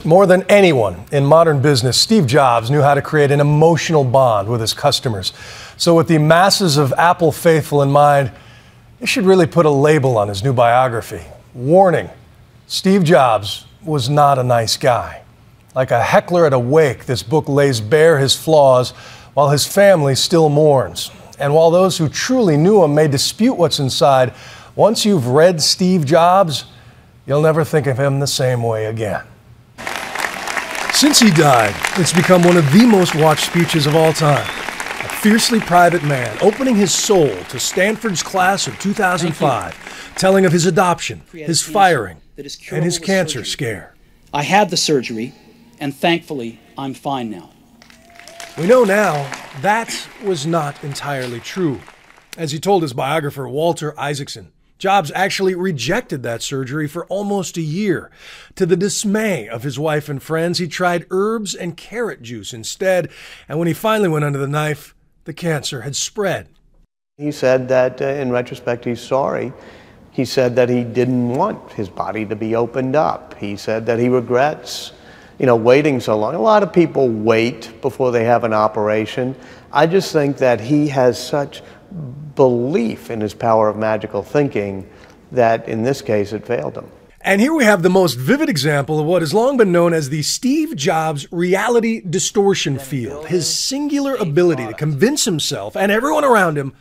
More than anyone in modern business, Steve Jobs knew how to create an emotional bond with his customers. So with the masses of Apple faithful in mind, they should really put a label on his new biography. Warning, Steve Jobs was not a nice guy. Like a heckler at a wake, this book lays bare his flaws while his family still mourns. And while those who truly knew him may dispute what's inside, once you've read Steve Jobs, you'll never think of him the same way again. Since he died, it's become one of the most watched speeches of all time. A fiercely private man opening his soul to Stanford's class of 2005, telling of his adoption, his firing, and his cancer scare. I had the surgery, and thankfully, I'm fine now. We know now that was not entirely true. As he told his biographer, Walter Isaacson, Jobs actually rejected that surgery for almost a year. To the dismay of his wife and friends, he tried herbs and carrot juice instead, and when he finally went under the knife, the cancer had spread. He said that, in retrospect, he's sorry. He said that he didn't want his body to be opened up. He said that he regrets waiting so long. A lot of people wait before they have an operation. I just think that he has such belief in his power of magical thinking that in this case it failed him. And here we have the most vivid example of what has long been known as the Steve Jobs reality distortion field, his singular ability to convince himself and everyone around him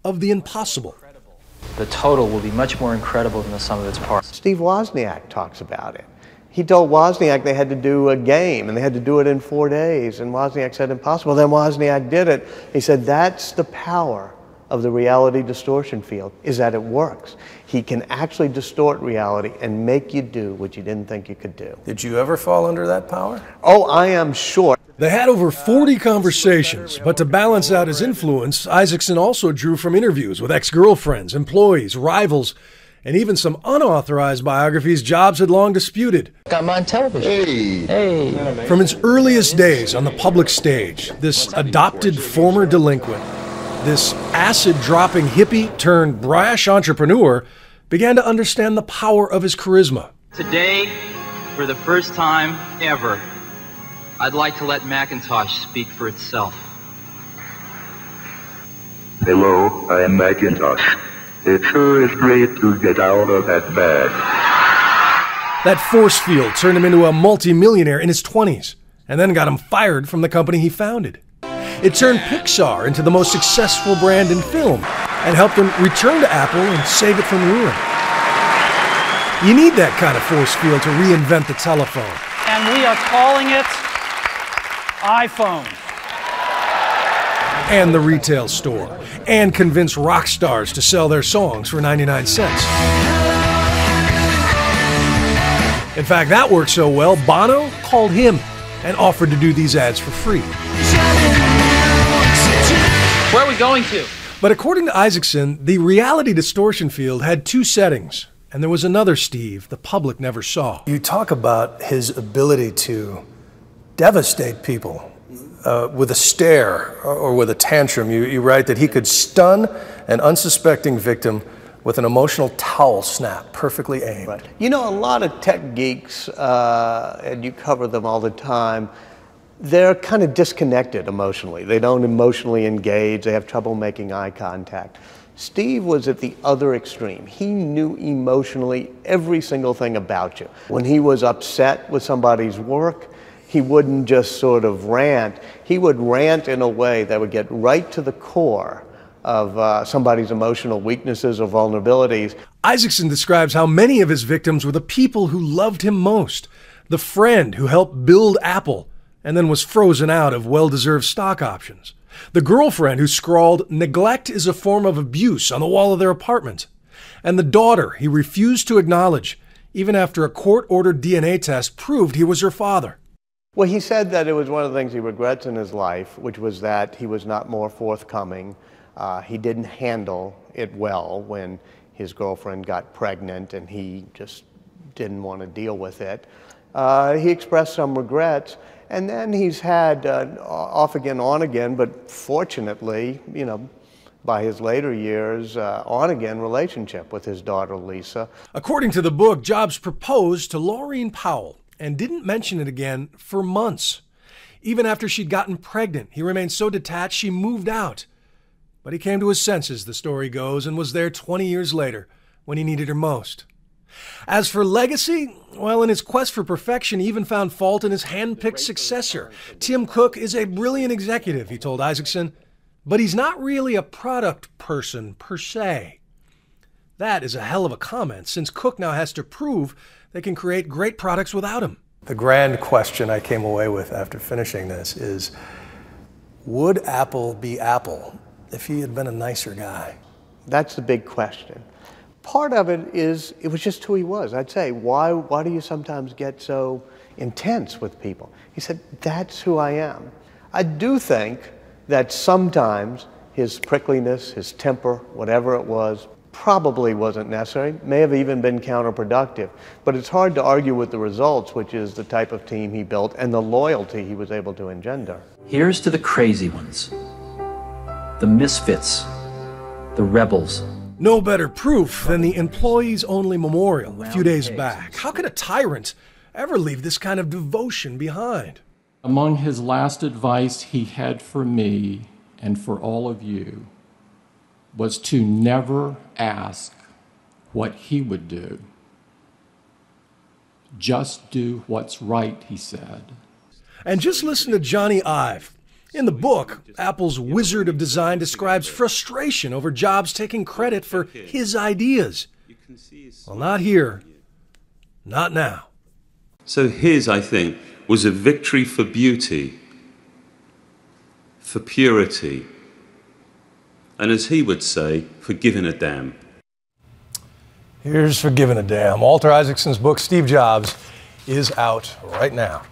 of the impossible. The total will be much more incredible than the sum of its parts. Steve Wozniak talks about it. He told Wozniak they had to do a game, and they had to do it in 4 days, and Wozniak said impossible. Then Wozniak did it. He said that's the power of the reality distortion field, is that it works. He can actually distort reality and make you do what you didn't think you could do. Did you ever fall under that power? Oh, I am sure. They had over 40 conversations, but to balance out his influence, Isaacson also drew from interviews with ex-girlfriends, employees, rivals, and even some unauthorized biographies Jobs had long disputed. I'm on television. Hey. From its earliest days on the public stage, this adopted former delinquent, this acid-dropping hippie turned brash entrepreneur, began to understand the power of his charisma. Today, for the first time ever, I'd like to let Macintosh speak for itself. Hello, I am Macintosh. It sure is great to get out of that bag. That force field turned him into a multimillionaire in his 20s, and then got him fired from the company he founded. It turned Pixar into the most successful brand in film, and helped him return to Apple and save it from ruin. You need that kind of force field to reinvent the telephone. And we are calling it iPhone. And the retail store, and convince rock stars to sell their songs for 99 cents. In fact, that worked so well, Bono called him and offered to do these ads for free. Where are we going to? But according to Isaacson, the reality distortion field had two settings, and there was another Steve the public never saw. You talk about his ability to devastate people. With a stare or with a tantrum. You write that he could stun an unsuspecting victim with an emotional towel snap, perfectly aimed. Right. You know, a lot of tech geeks, and you cover them all the time, they're kind of disconnected emotionally. They don't emotionally engage. They have trouble making eye contact. Steve was at the other extreme. He knew emotionally every single thing about you. When he was upset with somebody's work, he wouldn't just sort of rant. He would rant in a way that would get right to the core of somebody's emotional weaknesses or vulnerabilities. Isaacson describes how many of his victims were the people who loved him most, the friend who helped build Apple and then was frozen out of well-deserved stock options, the girlfriend who scrawled, "Neglect is a form of abuse" on the wall of their apartment, and the daughter he refused to acknowledge, even after a court-ordered DNA test proved he was her father. Well, he said that it was one of the things he regrets in his life, which was that he was not more forthcoming. He didn't handle it well when his girlfriend got pregnant, and he just didn't want to deal with it. He expressed some regrets, and then he's had off again, on again, but fortunately, by his later years, on-again relationship with his daughter, Lisa. According to the book, Jobs proposed to Laureen Powell, and didn't mention it again for months. Even after she'd gotten pregnant, he remained so detached she moved out. But he came to his senses, the story goes, and was there 20 years later when he needed her most. As for legacy, well, in his quest for perfection, he even found fault in his hand-picked successor. Tim Cook is a brilliant executive, he told Isaacson, but he's not really a product person per se. That is a hell of a comment, since Cook now has to prove they can create great products without him. The grand question I came away with after finishing this is, would Apple be Apple if he had been a nicer guy? That's the big question. Part of it is, it was just who he was. I'd say, why do you sometimes get so intense with people? He said, that's who I am. I do think that sometimes his prickliness, his temper, whatever it was, probably wasn't necessary, may have even been counterproductive. But it's hard to argue with the results, which is the type of team he built and the loyalty he was able to engender. Here's to the crazy ones, the misfits, the rebels. No better proof than the employees-only memorial a few days back. How could a tyrant ever leave this kind of devotion behind? Among his last advice he had for me and for all of you was to never ask what he would do. Just do what's right, he said. And just listen to Johnny Ive. In the book, Apple's wizard of design describes frustration over Jobs taking credit for his ideas. Well, not here. Not now. So his, I think, was a victory for beauty, for purity, and as he would say, for giving a damn. Here's for giving a damn. Walter Isaacson's book, Steve Jobs, is out right now.